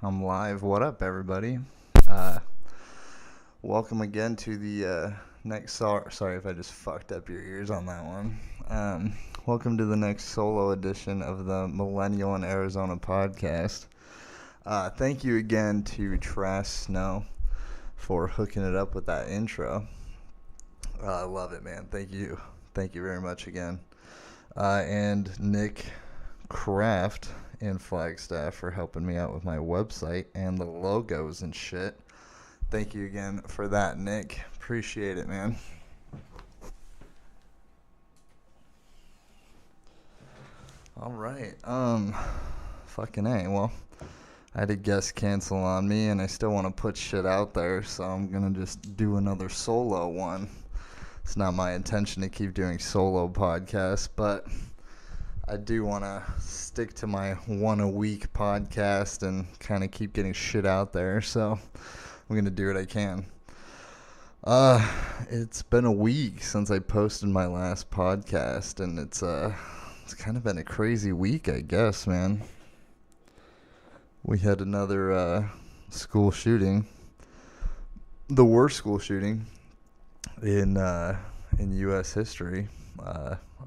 I'm live. What up, everybody? Uh, Welcome again to the next. Sorry if I just fucked up your ears on that one. Welcome to the next solo edition of the Millennial in Arizona podcast. Thank you again to Trash Snow for hooking it up with that intro. I love it, man. Thank you very much again. And Nick Kraft in Flagstaff for helping me out with my website and the logos and shit. Thank you again for that, Nick. Appreciate it, man. All right. Fucking A. Well, I had a guest cancel on me, and I still want to put shit out there, so I'm gonna just do another solo one. It's not my intention to keep doing solo podcasts, but I do want to stick to my one a week podcast and kind of keep getting shit out there. So I'm going to do what I can. It's been a week since I posted my last podcast, and it's kind of been a crazy week, I guess, man. We had another school shooting, the worst school shooting in U.S. history.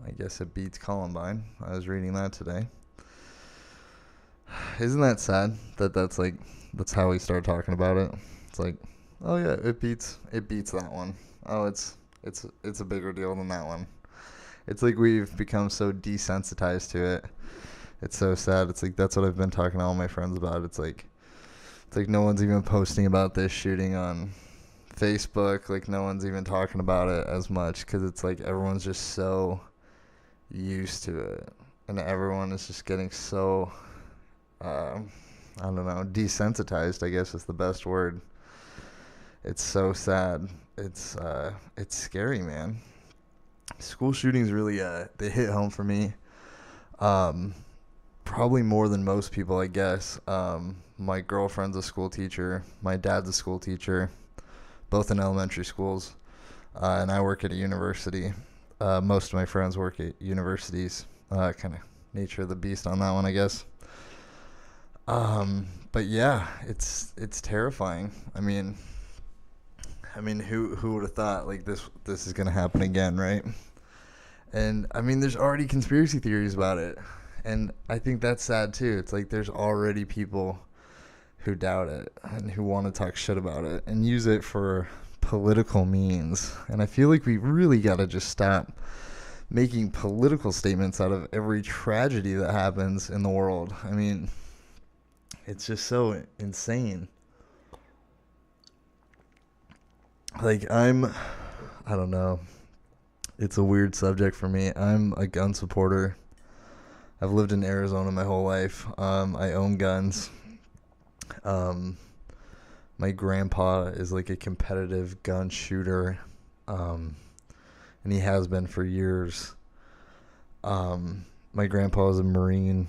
I guess it beats Columbine. I was reading that today. Isn't that sad that that's how we start talking about it? It's like, oh yeah, it beats that one. Oh, it's a bigger deal than that one. It's like we've become so desensitized to it. It's so sad. It's like that's what I've been talking to all my friends about. It's like no one's even posting about this shooting on Facebook. Like no one's even talking about it as much because it's like everyone's just so used to it, and everyone is just getting so I don't know, desensitized, I guess is the best word. It's so sad. It's scary, man. School shootings really they hit home for me. Probably more than most people, I guess. My girlfriend's a school teacher. My dad's a school teacher, both in elementary schools, and I work at a university. Most of my friends work at universities. Kind of nature of the beast on that one, I guess. But yeah, it's terrifying. I mean, who would have thought like this is gonna happen again, right? And I mean, there's already conspiracy theories about it, and I think that's sad too. It's like there's already people who doubt it and who want to talk shit about it and use it for political means. And I feel like we really got to just stop making political statements out of every tragedy that happens in the world. I mean, it's just so insane. Like I don't know. It's a weird subject for me. I'm a gun supporter. I've lived in Arizona my whole life. I own guns. My grandpa is like a competitive gun shooter, and he has been for years. My grandpa is a Marine.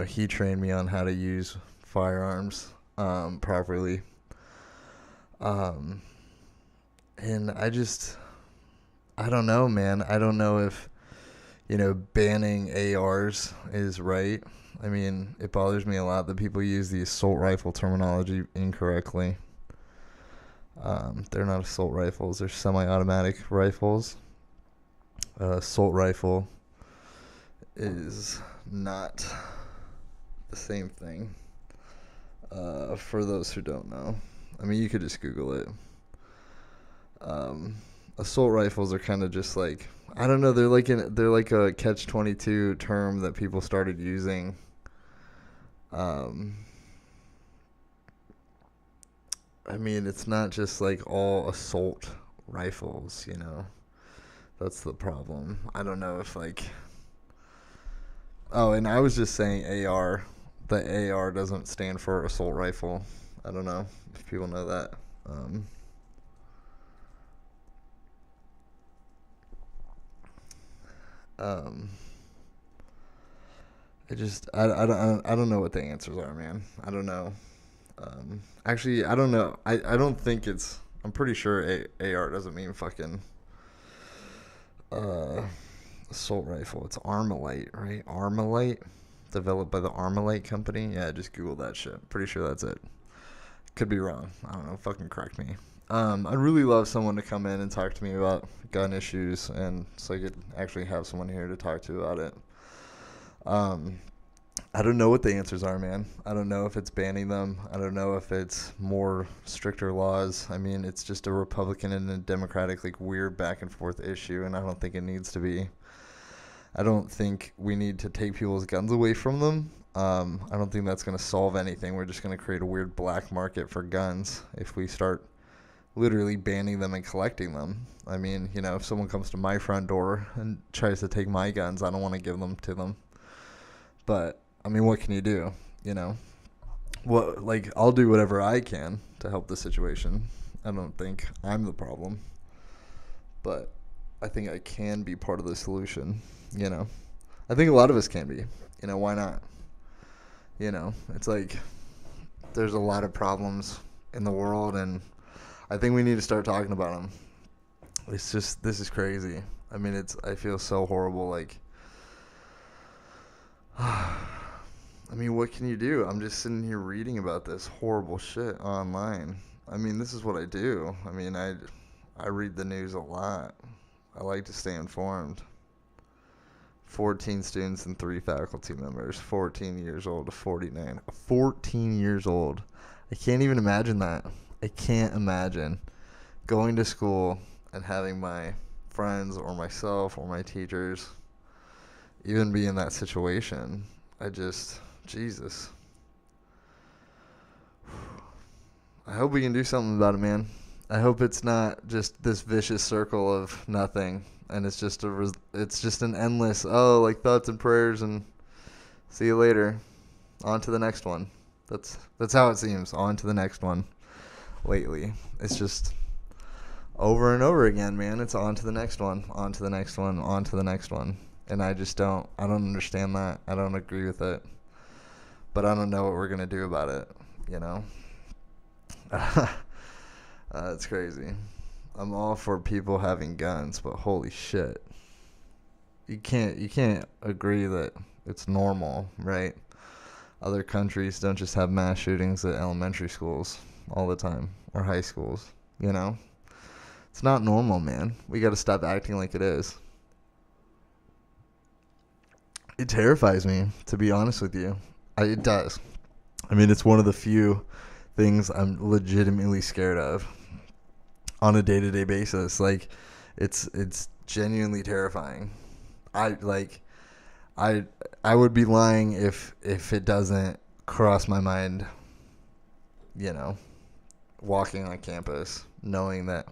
He trained me on how to use firearms properly. And I don't know, man. I don't know if, banning ARs is right. I mean, it bothers me a lot that people use the assault rifle terminology incorrectly. They're not assault rifles. They're semi-automatic rifles. Assault rifle is not the same thing. For those who don't know. I mean, you could just Google it. Assault rifles are kind of just like, I don't know, they're like a catch-22 term that people started using. I mean, it's not just like all assault rifles, That's the problem. I don't know if like... Oh, and I was just saying AR. The AR doesn't stand for assault rifle. I don't know if people know that. I don't know what the answers are, man. I don't know. Actually, I don't know. I don't think it's... I'm pretty sure AR doesn't mean fucking assault rifle. It's Armalite, right? Armalite? developed by the Armalite company. Yeah, just Google that shit. Pretty sure that's it. Could be wrong. I don't know. Fucking correct me. I'd really love someone to come in and talk to me about gun issues, and so I could actually have someone here to talk to about it. I don't know what the answers are, man. I don't know if it's banning them. I don't know if it's more stricter laws. I mean, it's just a Republican and a Democratic, like, weird back and forth issue, and I don't think it needs to be. I don't think we need to take people's guns away from them. I don't think that's going to solve anything. We're just going to create a weird black market for guns if we start literally banning them and collecting them. I mean, you know, if someone comes to my front door and tries to take my guns, I don't want to give them to them. But, I mean, what can you do, you know? What, like, I'll do whatever I can to help the situation. I don't think I'm the problem. But I think I can be part of the solution, you know? I think a lot of us can be. You know, why not? You know, it's like there's a lot of problems in the world, and I think we need to start talking about them. It's just, this is crazy. I mean, I feel so horrible, like, I mean, what can you do? I'm just sitting here reading about this horrible shit online. I mean, this is what I do. I mean, I read the news a lot. I like to stay informed. 14 students and 3 faculty members, 14 years old to 49. 14 years old. I can't even imagine that. I can't imagine going to school and having my friends or myself or my teachers even be in that situation. Jesus. I hope we can do something about it, man. I hope it's not just this vicious circle of nothing, and it's just an endless, like, thoughts and prayers and see you later. On to the next one. That's how it seems. On to the next one lately. It's just over and over again, man. It's on to the next one, on to the next one, on to the next one. And I don't understand that. I don't agree with it. But I don't know what we're going to do about it, you know? It's crazy. I'm all for people having guns, but holy shit. You can't agree that it's normal, right? Other countries don't just have mass shootings at elementary schools all the time, or high schools, you know? It's not normal, man. We got to stop acting like it is. It terrifies me, to be honest with you. It does. I mean, it's one of the few things I'm legitimately scared of on a day-to-day basis. Like, it's genuinely terrifying. I would be lying if it doesn't cross my mind, you know, walking on campus, knowing that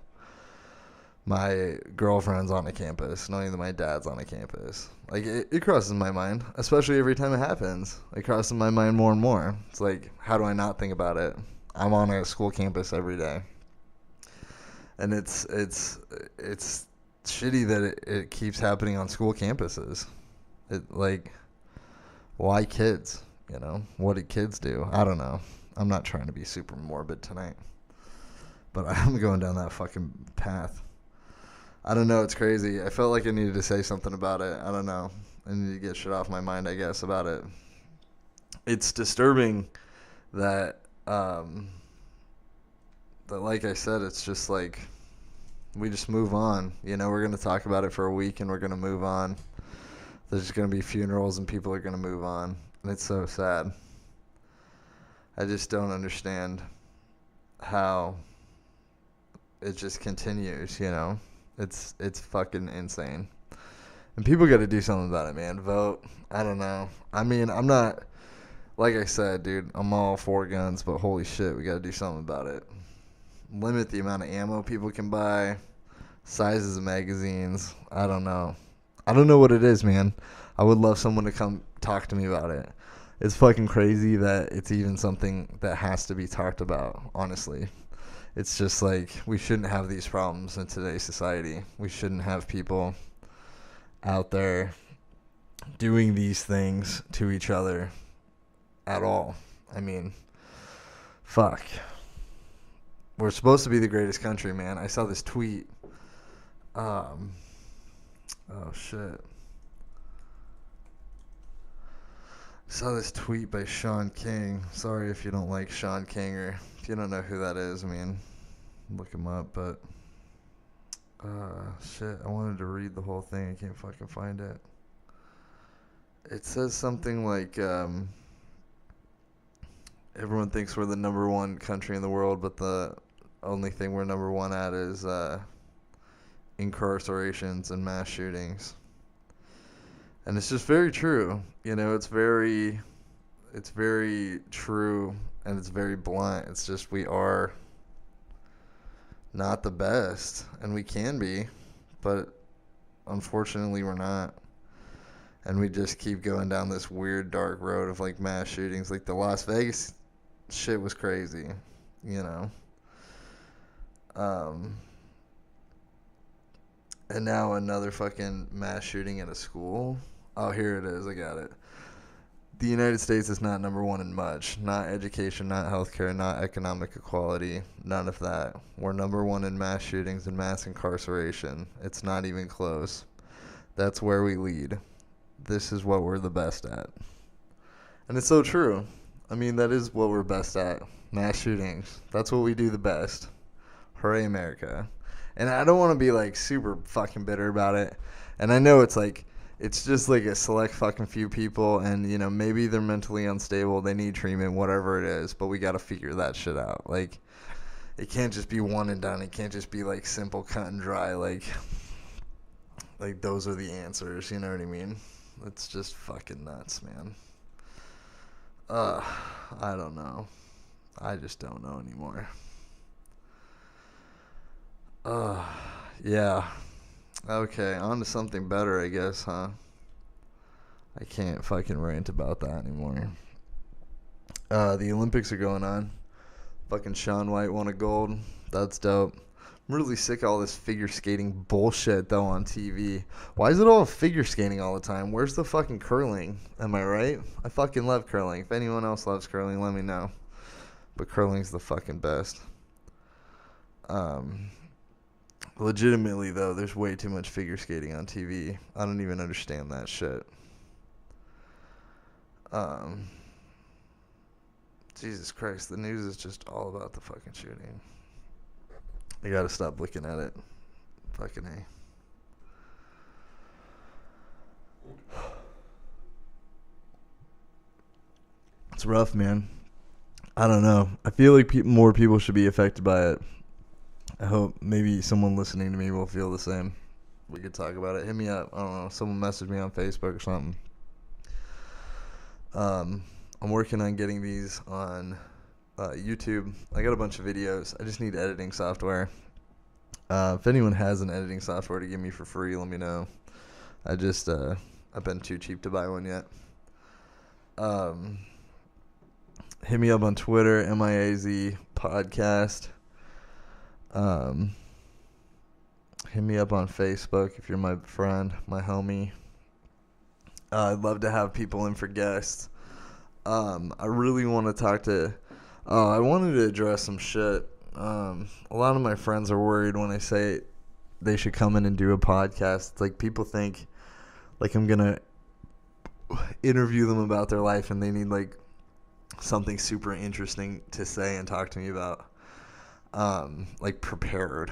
my girlfriend's on a campus, knowing that my dad's on a campus. Like, it crosses my mind, especially every time it happens. It crosses my mind more and more. It's like, how do I not think about it? I'm on a school campus every day. And it's shitty that it keeps happening on school campuses. Like, why kids? You know, what did kids do? I don't know. I'm not trying to be super morbid tonight, but I'm going down that fucking path. I don't know. It's crazy. I felt like I needed to say something about it. I don't know. I need to get shit off my mind, I guess, about it. It's disturbing that like I said, it's just like we just move on. You know, we're going to talk about it for a week and we're going to move on. There's going to be funerals and people are going to move on. And it's so sad. I just don't understand how it just continues, you know? It's fucking insane. And people got to do something about it, man. Vote. I don't know. I mean, I'm not, like I said, dude, I'm all for guns, but holy shit, we got to do something about it. Limit the amount of ammo people can buy, sizes of magazines. I don't know. I don't know what it is, man. I would love someone to come talk to me about it. It's fucking crazy that it's even something that has to be talked about, honestly. It's just like, we shouldn't have these problems in today's society. We shouldn't have people out there doing these things to each other at all. I mean, fuck. We're supposed to be the greatest country, man. I saw this tweet. Oh, shit. Saw this tweet by Sean King. Sorry if you don't like Sean King, or if you don't know who that is. I mean, look him up. But shit, I wanted to read the whole thing. I can't fucking find it. It says something like everyone thinks we're the number one country in the world, but the only thing we're number one at is incarcerations and mass shootings. And it's just very true. You know, it's very true, and it's very blunt. It's just we are not the best, and we can be, but unfortunately we're not. And we just keep going down this weird dark road of like mass shootings. Like the Las Vegas shit was crazy, you know. And now another fucking mass shooting at a school. Oh, here it is. I got it. The United States is not number one in much. Not education, not healthcare, not economic equality. None of that. We're number one in mass shootings and mass incarceration. It's not even close. That's where we lead. This is what we're the best at. And it's so true. I mean, that is what we're best at. Mass shootings. That's what we do the best. Hooray, America. And I don't want to be like super fucking bitter about it. And I know it's like, it's just like a select fucking few people, and you know, maybe they're mentally unstable, they need treatment, whatever it is, but we got to figure that shit out. Like, it can't just be one and done. It can't just be like simple cut and dry, like those are the answers, you know what I mean? It's just fucking nuts, man. I don't know. I just don't know anymore. Yeah. Okay, on to something better, I guess, huh? I can't fucking rant about that anymore. The Olympics are going on. Fucking Shaun White won a gold. That's dope. I'm really sick of all this figure skating bullshit, though, on TV. Why is it all figure skating all the time? Where's the fucking curling? Am I right? I fucking love curling. If anyone else loves curling, let me know. But curling's the fucking best. Legitimately, though, there's way too much figure skating on TV. I don't even understand that shit. Jesus Christ, the news is just all about the fucking shooting. I gotta stop looking at it. Fucking A. It's rough, man. I don't know. I feel like more people should be affected by it. I hope maybe someone listening to me will feel the same. We could talk about it. Hit me up. I don't know. Someone message me on Facebook or something. I'm working on getting these on YouTube. I got a bunch of videos. I just need editing software. If anyone has an editing software to give me for free, let me know. I've been too cheap to buy one yet. Hit me up on Twitter, MiAZ podcast. Hit me up on Facebook if you're my friend, my homie. I'd love to have people in for guests. I really want to talk to... I wanted to address some shit. A lot of my friends are worried when I say they should come in and do a podcast. It's like people think like I'm going to interview them about their life and they need like something super interesting to say and talk to me about. Like prepared.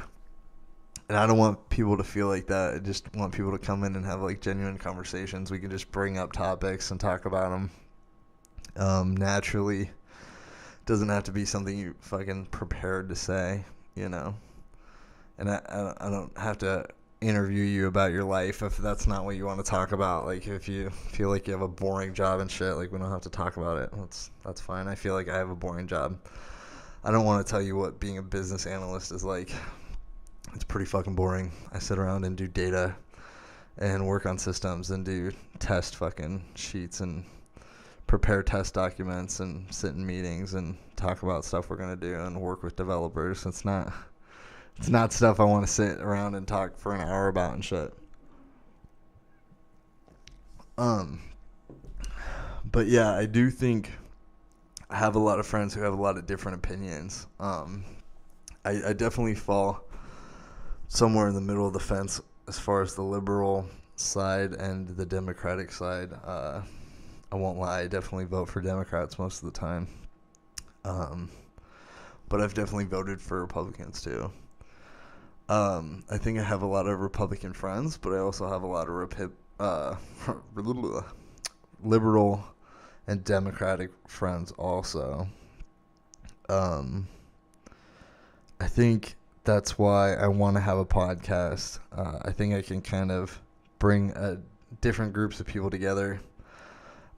And I don't want people to feel like that. I just want people to come in and have like genuine conversations. We can just bring up topics and talk about them naturally. Doesn't have to be something you fucking prepared to say, you know. And I don't have to interview you about your life if that's not what you want to talk about. Like if you feel like you have a boring job and shit, like we don't have to talk about it. That's fine. I feel like I have a boring job. I don't want to tell you what being a business analyst is like. It's pretty fucking boring. I sit around and do data and work on systems and do test fucking sheets and prepare test documents and sit in meetings and talk about stuff we're going to do and work with developers. It's not stuff I want to sit around and talk for an hour about and shit. But yeah, I do think I have a lot of friends who have a lot of different opinions. I definitely fall somewhere in the middle of the fence as far as the liberal side and the Democratic side. I won't lie, I definitely vote for Democrats most of the time. But I've definitely voted for Republicans too. I think I have a lot of Republican friends, but I also have a lot of liberal and Democratic friends also. I think that's why I want to have a podcast. I think I can kind of bring different groups of people together.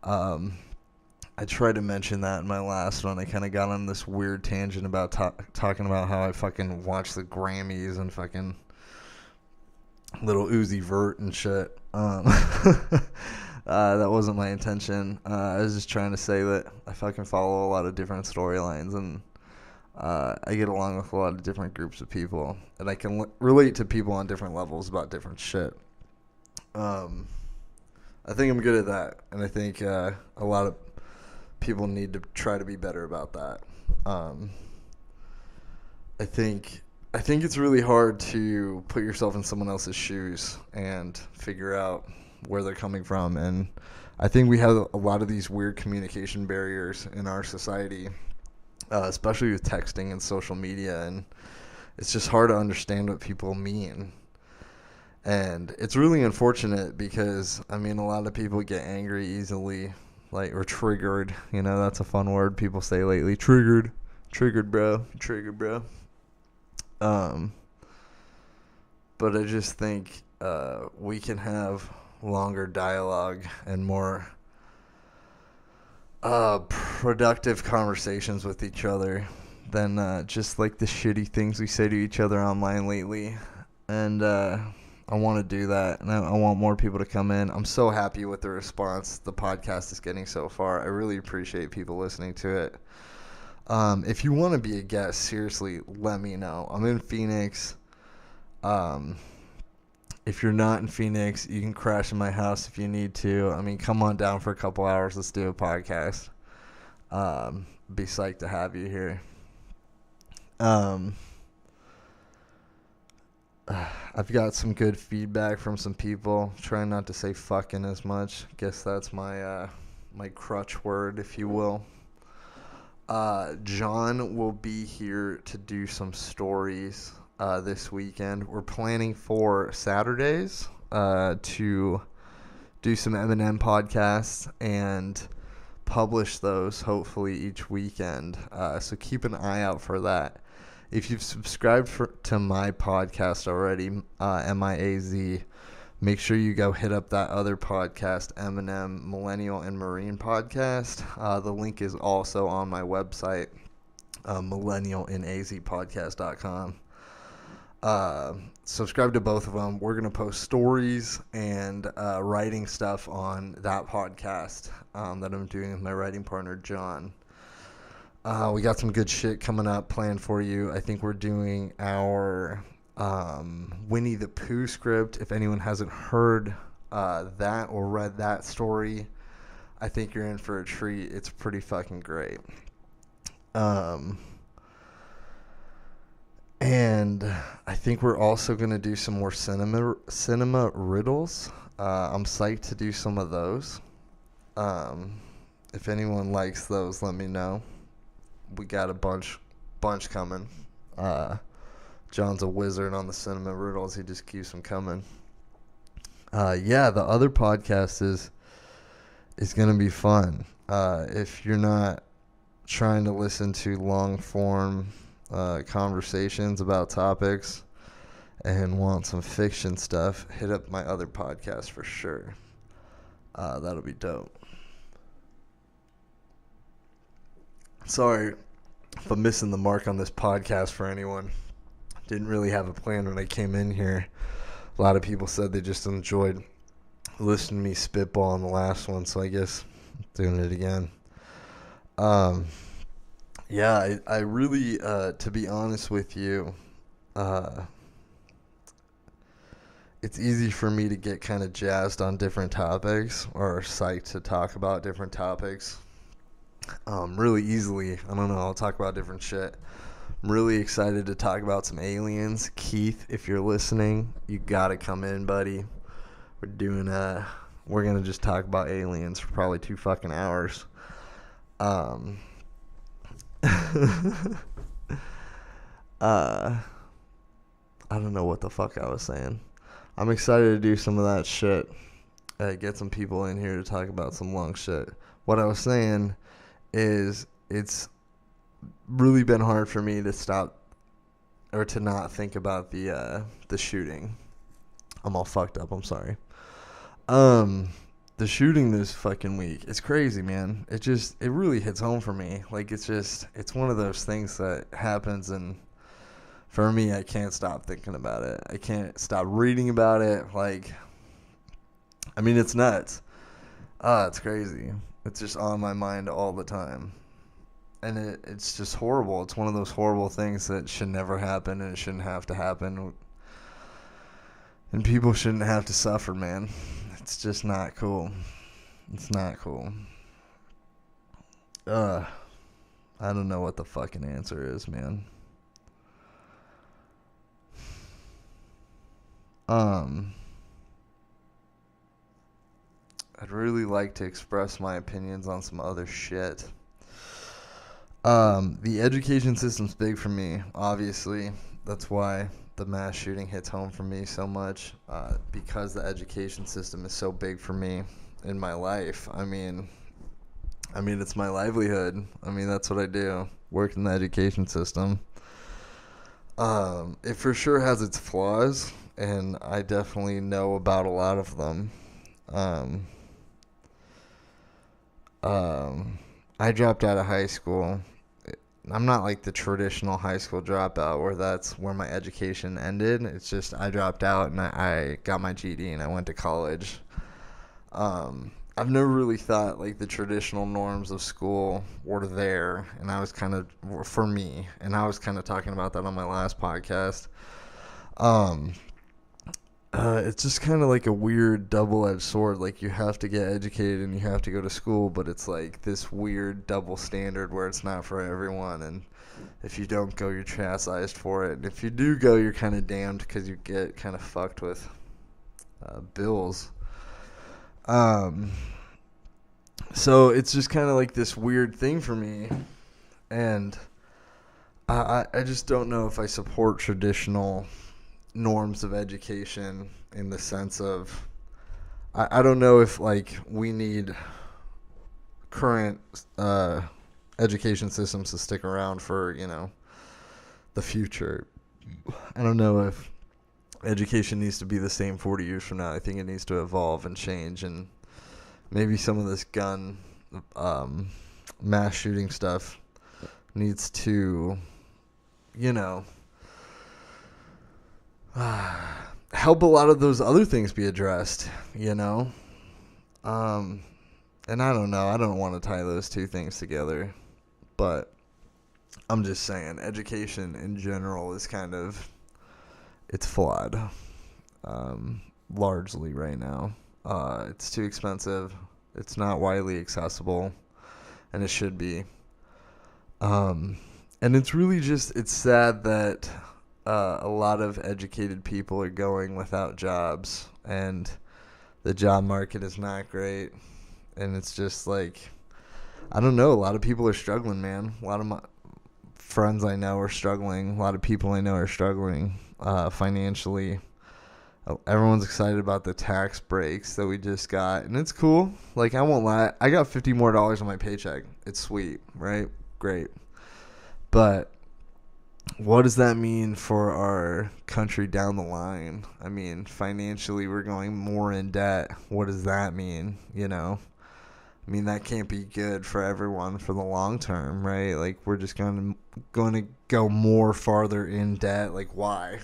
I tried to mention that in my last one. I kind of got on this weird tangent about talking about how I fucking watch the Grammys and fucking Little Uzi Vert and shit. That wasn't my intention. I was just trying to say that I fucking follow a lot of different storylines, and I get along with a lot of different groups of people, and I can relate to people on different levels about different shit. I think I'm good at that, and I think a lot of people need to try to be better about that. I think it's really hard to put yourself in someone else's shoes and figure out where they're coming from, and I think we have a lot of these weird communication barriers in our society, especially with texting and social media, and it's just hard to understand what people mean. And it's really unfortunate because, I mean, a lot of people get angry easily, or triggered. You know, that's a fun word people say lately. Triggered, bro. Triggered, bro. But I just think we can have longer dialogue and more productive conversations with each other than just like the shitty things we say to each other online lately. And I want to do that, and I want more people to come in. I'm so happy with the response the podcast is getting so far. I really appreciate people listening to it. If you want to be a guest, seriously, let me know. I'm in Phoenix. If you're not in Phoenix, you can crash in my house if you need to. I mean, come on down for a couple hours. Let's do a podcast. Be psyched to have you here. I've got some good feedback from some people. Trying not to say fucking as much. Guess that's my my crutch word, if you will. John will be here to do some stories this weekend. We're planning for Saturdays to do some Eminem podcasts and publish those hopefully each weekend. So keep an eye out for that. If you've subscribed to my podcast already, MiAZ, make sure you go hit up that other podcast, Eminem Millennial and Marine Podcast. The link is also on my website, millennialandazpodcast.com. Subscribe to both of them. We're going to post stories and writing stuff on that podcast that I'm doing with my writing partner, John. We got some good shit coming up planned for you. I think we're doing our Winnie the Pooh script. If anyone hasn't heard that or read that story, I think you're in for a treat. It's pretty fucking great. And I think we're also going to do some more cinema riddles. I'm psyched to do some of those. If anyone likes those, let me know. We got a bunch coming. John's a wizard on the cinema riddles. He just keeps them coming. Yeah, the other podcast is going to be fun. If you're not trying to listen to long form conversations about topics and want some fiction stuff, hit up my other podcast for sure. That'll be dope. Sorry if I'm missing the mark on this podcast for anyone. Didn't really have a plan when I came in here. A lot of people said they just enjoyed listening to me spitball on the last one, so I guess I'm doing it again. Yeah, I really, to be honest with you, it's easy for me to get kind of jazzed on different topics or psyched to talk about different topics. Really easily. I don't know, I'll talk about different shit. I'm really excited to talk about some aliens. Keith, if you're listening, you gotta come in, buddy. We're we're going to just talk about aliens for probably 2 fucking hours. I don't know what the fuck I was saying. I'm excited to do some of that shit. Get some people in here to talk about some long shit. What I was saying is it's really been hard for me to stop or to not think about the shooting. I'm all fucked up. I'm sorry. The shooting this fucking week, it's crazy, man. It really hits home for me. Like, it's one of those things that happens, and for me, I can't stop thinking about it. I can't stop reading about it. Like, I mean, it's nuts. It's crazy. It's just on my mind all the time. And it's just horrible. It's one of those horrible things that should never happen, and it shouldn't have to happen. And people shouldn't have to suffer, man. It's just not cool. It's not cool. I don't know what the fucking answer is, man. I'd really like to express my opinions on some other shit. The education system's big for me, obviously. That's why the mass shooting hits home for me so much, because the education system is so big for me in my life. I mean, it's my livelihood. I mean, that's what I do, work in the education system. It for sure has its flaws, and I definitely know about a lot of them. I dropped out of high school. I'm not like the traditional high school dropout where that's where my education ended. It's just I dropped out and I got my GED and I went to college. I've never really thought like the traditional norms of school were there, and I was kind of, for me, and I was kind of talking about that on my last podcast. It's just kind of like a weird double-edged sword. Like, you have to get educated and you have to go to school, but it's like this weird double standard where it's not for everyone, and if you don't go, you're chastised for it. And if you do go, you're kind of damned because you get kind of fucked with bills. So it's just kind of like this weird thing for me, and I just don't know if I support traditional norms of education in the sense of I don't know if like we need current education systems to stick around for, the future. I don't know if education needs to be the same 40 years from now. I think it needs to evolve and change, and maybe some of this gun mass shooting stuff needs to help a lot of those other things be addressed, and I don't know, I don't want to tie those two things together, but I'm just saying education in general is it's flawed, largely right now. It's too expensive, it's not widely accessible, and it should be, and it's really it's sad that a lot of educated people are going without jobs, and the job market is not great, and it's just like, I don't know, a lot of people are struggling, man. A lot of my friends I know are struggling. A lot of people I know are struggling financially. Everyone's excited about the tax breaks that we just got, and it's cool. Like, I won't lie, I got $50 more on my paycheck. It's sweet, right? Great. But what does that mean for our country down the line? I mean, financially, we're going more in debt. What does that mean? I mean, that can't be good for everyone for the long term, right? Like, we're just going to go more farther in debt. Like, why?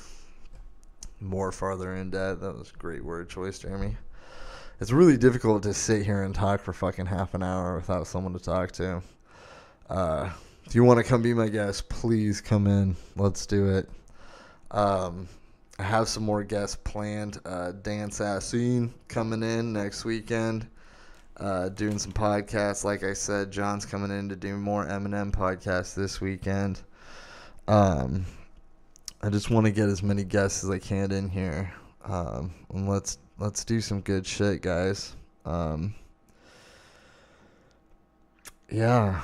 More farther in debt. That was a great word choice, Jeremy. It's really difficult to sit here and talk for fucking half an hour without someone to talk to. If you want to come be my guest, please come in. Let's do it. I have some more guests planned. Dan Sassine coming in next weekend, doing some podcasts. Like I said, John's coming in to do more Eminem podcasts this weekend. I just want to get as many guests as I can in here. And let's do some good shit, guys. Yeah.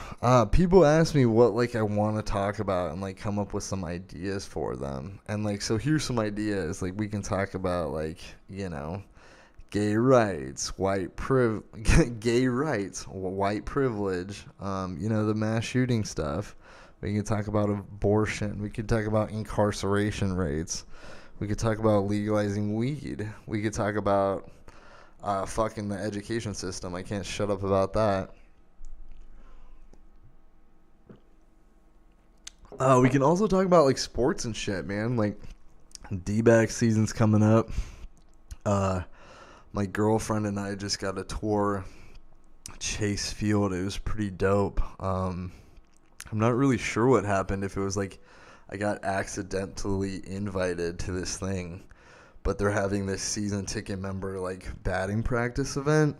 People ask me what like I want to talk about and like come up with some ideas for them. And like so here's some ideas. Like we can talk about like, gay rights, gay rights, white privilege, the mass shooting stuff. We can talk about abortion. We could talk about incarceration rates. We could talk about legalizing weed. We could talk about fucking the education system. I can't shut up about that. We can also talk about like sports and shit, man. Like D-back season's coming up. My girlfriend and I just got a tour Chase Field. It was pretty dope. I'm not really sure what happened. If it was like I got accidentally invited to this thing, but they're having this season ticket member like batting practice event.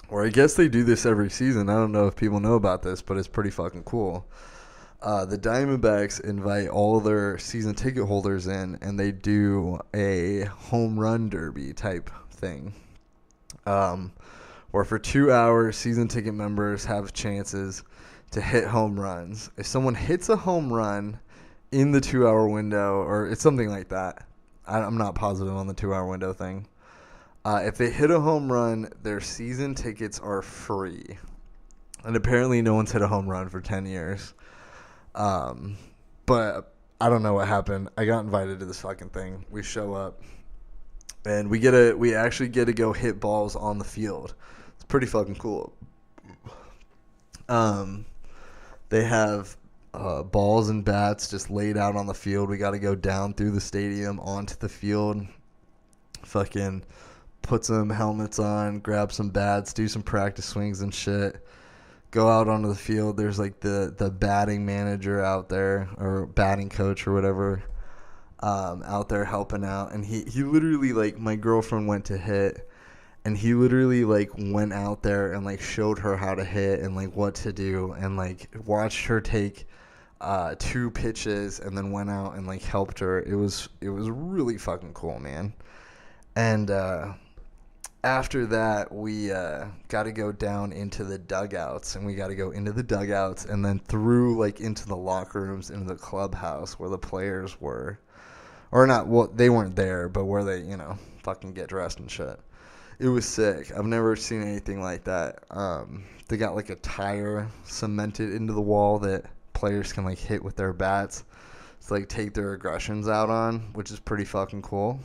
Or I guess they do this every season. I don't know if people know about this, but it's pretty fucking cool. The Diamondbacks invite all their season ticket holders in, and they do a home run derby type thing. Where for 2 hours, season ticket members have chances to hit home runs. If someone hits a home run in the 2 hour window, or it's something like that, I'm not positive on the 2 hour window thing. If they hit a home run, their season tickets are free. And apparently no one's hit a home run for 10 years. But I don't know what happened. I got invited to this fucking thing. We show up, and we actually get to go hit balls on the field. It's pretty fucking cool. They have balls and bats just laid out on the field. We got to go down through the stadium onto the field. Fucking put some helmets on, grab some bats, do some practice swings and shit. Go out onto the field. There's like the batting manager out there, or batting coach or whatever, out there helping out. And he literally, like, my girlfriend went to hit, and he literally like went out there and like showed her how to hit and like what to do, and like watched her take 2 pitches and then went out and like helped her. It was really fucking cool, man. And after that, we got to go down into the dugouts, and we got to go into the dugouts and then through like into the locker rooms, into the clubhouse where the players were, or not. Well, they weren't there, but where they fucking get dressed and shit. It was sick. I've never seen anything like that. They got like a tire cemented into the wall that players can like hit with their bats to like take their aggressions out on, which is pretty fucking cool.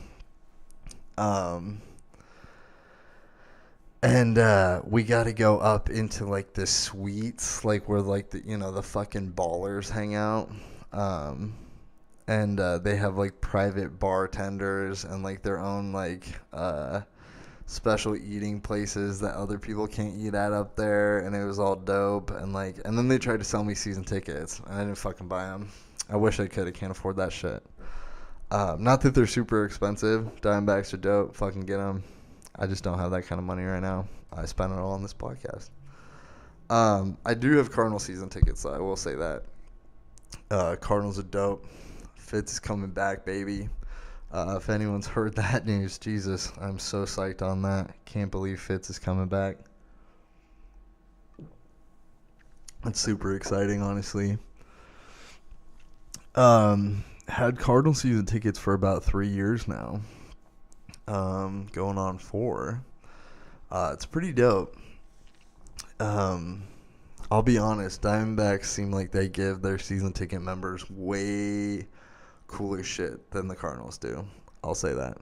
And we got to go up into like the suites, like where like the fucking ballers hang out. And they have like private bartenders and like their own like special eating places that other people can't eat at up there, and it was all dope. And then they tried to sell me season tickets, and I didn't fucking buy them. I wish I could. I can't afford that shit. Not that they're super expensive. Diamondbacks are dope. Fucking get them. I just don't have that kind of money right now. I spent it all on this podcast. I do have Cardinal season tickets, so I will say that. Cardinals are dope. Fitz is coming back, baby. If anyone's heard that news, Jesus, I'm so psyched on that. Can't believe Fitz is coming back. It's super exciting, honestly. Had Cardinal season tickets for about 3 years now. Going on 4. It's pretty dope. I'll be honest, Diamondbacks seem like they give their season ticket members way cooler shit than the Cardinals do. I'll say that.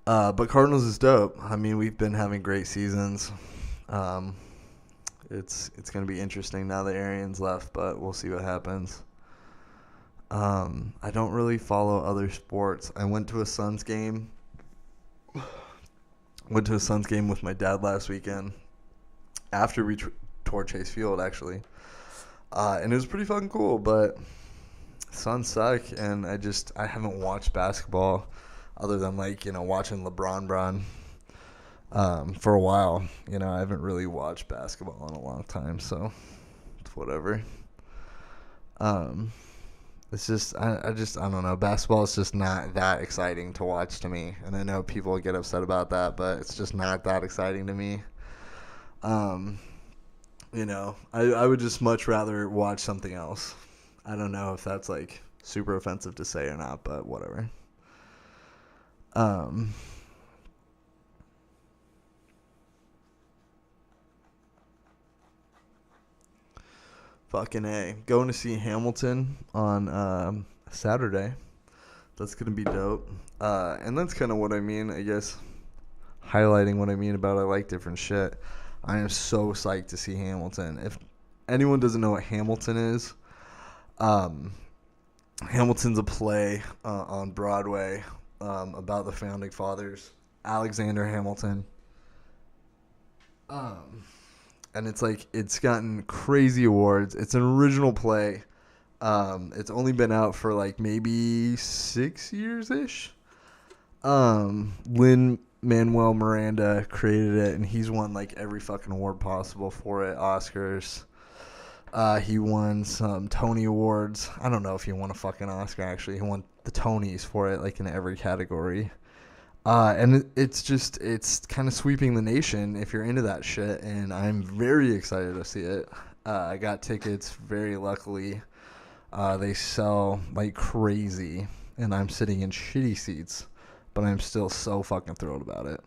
But Cardinals is dope. I mean, we've been having great seasons. It's going to be interesting now that Arian's left, but we'll see what happens. I don't really follow other sports. I went to a Suns game. With my dad last weekend after we toured Chase Field, actually. And it was pretty fucking cool, but Suns suck, and I haven't watched basketball other than watching LeBron for a while. I haven't really watched basketball in a long time, so it's whatever. It's just I don't know. Basketball is just not that exciting to watch to me, and I know people get upset about that, but it's just not that exciting to me. Um, I would just much rather watch something else. I don't know if that's like super offensive to say or not, but whatever. Um, Fucking A. Going to see Hamilton on Saturday. That's gonna be dope. And that's kind of what I mean, I guess. Highlighting what I mean about I like different shit. I am so psyched to see Hamilton. If anyone doesn't know what Hamilton is, um, Hamilton's a play on Broadway about the founding fathers, Alexander Hamilton. Um, and it's gotten crazy awards. It's an original play. It's only been out for like maybe 6 years ish. Lin Manuel Miranda created it, and he's won like every fucking award possible for it. Oscars. He won some Tony Awards. I don't know if he won a fucking Oscar actually. He won the Tonys for it, like in every category. And it's kind of sweeping the nation if you're into that shit, and I'm very excited to see it. I got tickets very luckily. They sell like crazy, and I'm sitting in shitty seats, but I'm still so fucking thrilled about it.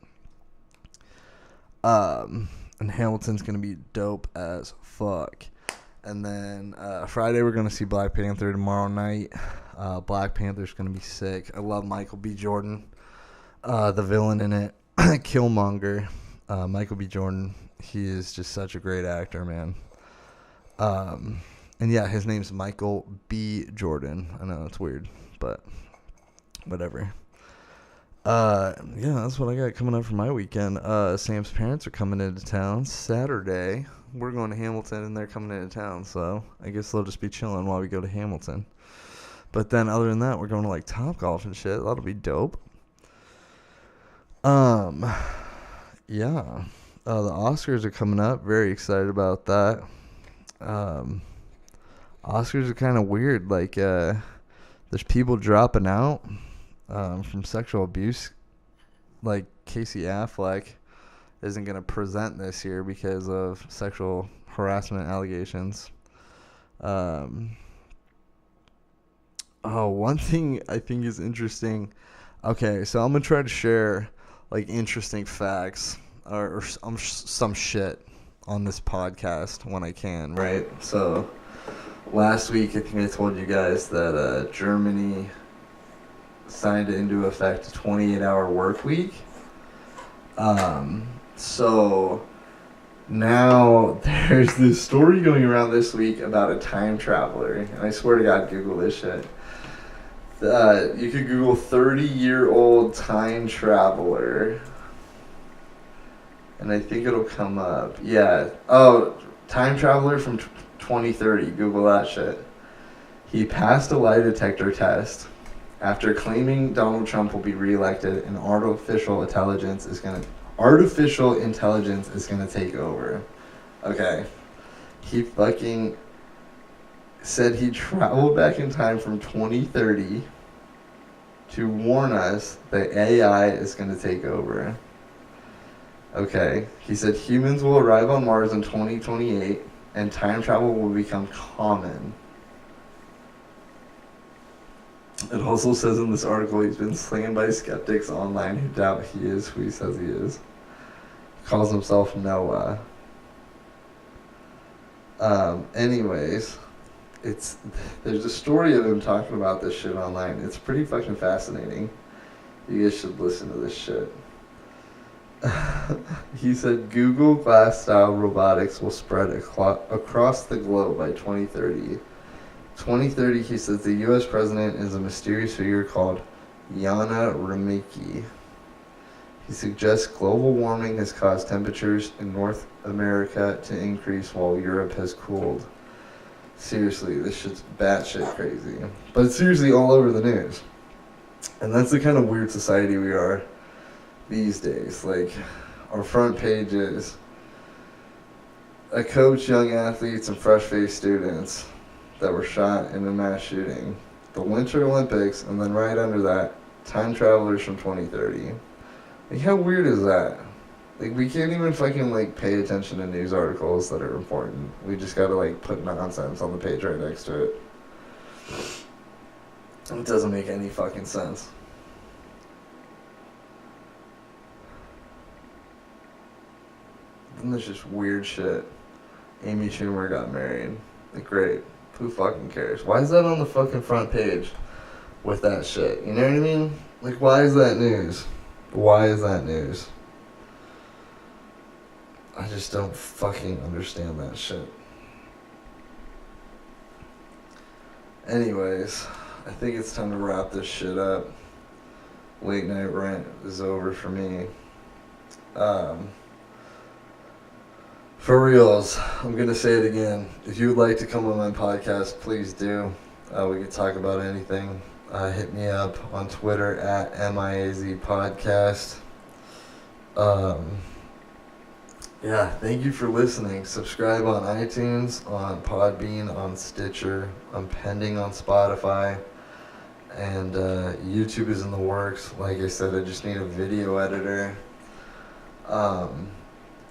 And Hamilton's gonna be dope as fuck. And then Friday we're gonna see Black Panther tomorrow night. Black Panther's gonna be sick. I love Michael B. Jordan, the villain in it, Killmonger. Michael B. Jordan, he is just such a great actor, man. And yeah, his name's Michael B. Jordan. I know it's weird, but whatever. Yeah, that's what I got coming up for my weekend. Sam's parents are coming into town Saturday. We're going to Hamilton, and they're coming into town, so I guess they'll just be chilling while we go to Hamilton. But then, other than that, we're going to like Topgolf and shit. That'll be dope. Yeah. The Oscars are coming up. Very excited about that. Oscars are kind of weird. Like, there's people dropping out from sexual abuse. Like, Casey Affleck isn't going to present this year because of sexual harassment allegations. One thing I think is interesting. Okay, so I'm going to try to share, like, interesting facts or some shit on this podcast when I can, right? So, last week, I think I told you guys that Germany signed into effect a 28-hour work week. So now there's this story going around this week about a time traveler, and I swear to God, Google this shit. You could Google 30-year-old time traveler, and I think it'll come up. Yeah. Oh, time traveler from 2030. Google that shit. He passed a lie detector test after claiming Donald Trump will be reelected and artificial intelligence is gonna take over. Okay. He fucking said he traveled back in time from 2030 to warn us that AI is gonna take over. Okay. He said humans will arrive on Mars in 2028 and time travel will become common. It also says in this article he's been slain by skeptics online who doubt he is who he says he is. He calls himself Noah. Anyways, there's a story of him talking about this shit online. It's pretty fucking fascinating. You guys should listen to this shit. He said Google Glass-style robotics will spread across the globe by 2030. 2030, he says the U.S. president is a mysterious figure called Yana Remiki. He suggests global warming has caused temperatures in North America to increase while Europe has cooled. Seriously, this shit's batshit crazy. But it's seriously all over the news. And that's the kind of weird society we are these days. Like, our front pages, coach young athletes and fresh-faced students that were shot in a mass shooting. the Winter Olympics, and then right under that, time travelers from 2030. Like, how weird is that? Like, we can't even fucking, like, pay attention to news articles that are important. We just gotta, like, put nonsense on the page right next to it. It doesn't make any fucking sense. Then there's just weird shit. Amy Schumer got married. Like, great. Who fucking cares? Why is that on the fucking front page with that shit? You know what I mean? Like, why is that news? Why is that news? I just don't fucking understand that shit. Anyways, I think it's time to wrap this shit up. Late night rant is over for me. For reals, I'm gonna say it again. If you would like to come on my podcast, please do. We can talk about anything. Hit me up on Twitter at MiAZ Podcast. Yeah, thank you for listening. Subscribe on iTunes, on Podbean, on Stitcher. I'm pending on Spotify. And YouTube is in the works. Like I said, I just need a video editor.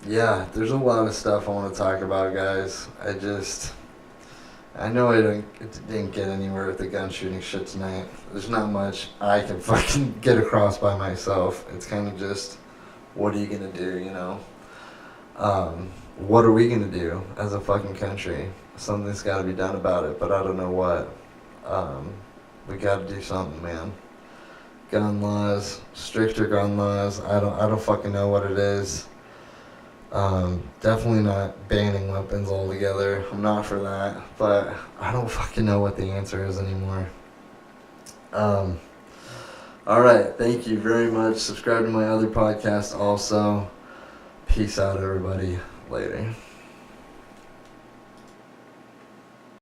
Yeah, there's a lot of stuff I want to talk about, guys. I know I didn't get anywhere with the gun shooting shit tonight. There's not much I can fucking get across by myself. It's kind of just, what are you gonna do, you know? What are we gonna do as a fucking country? Something's gotta be done about it, but I don't know what. We gotta do something, man. Gun laws, stricter gun laws. I don't fucking know what it is. Definitely not banning weapons altogether. I'm not for that, but I don't fucking know what the answer is anymore. Alright, thank you very much. Subscribe to my other podcast also. Peace out, everybody. Later.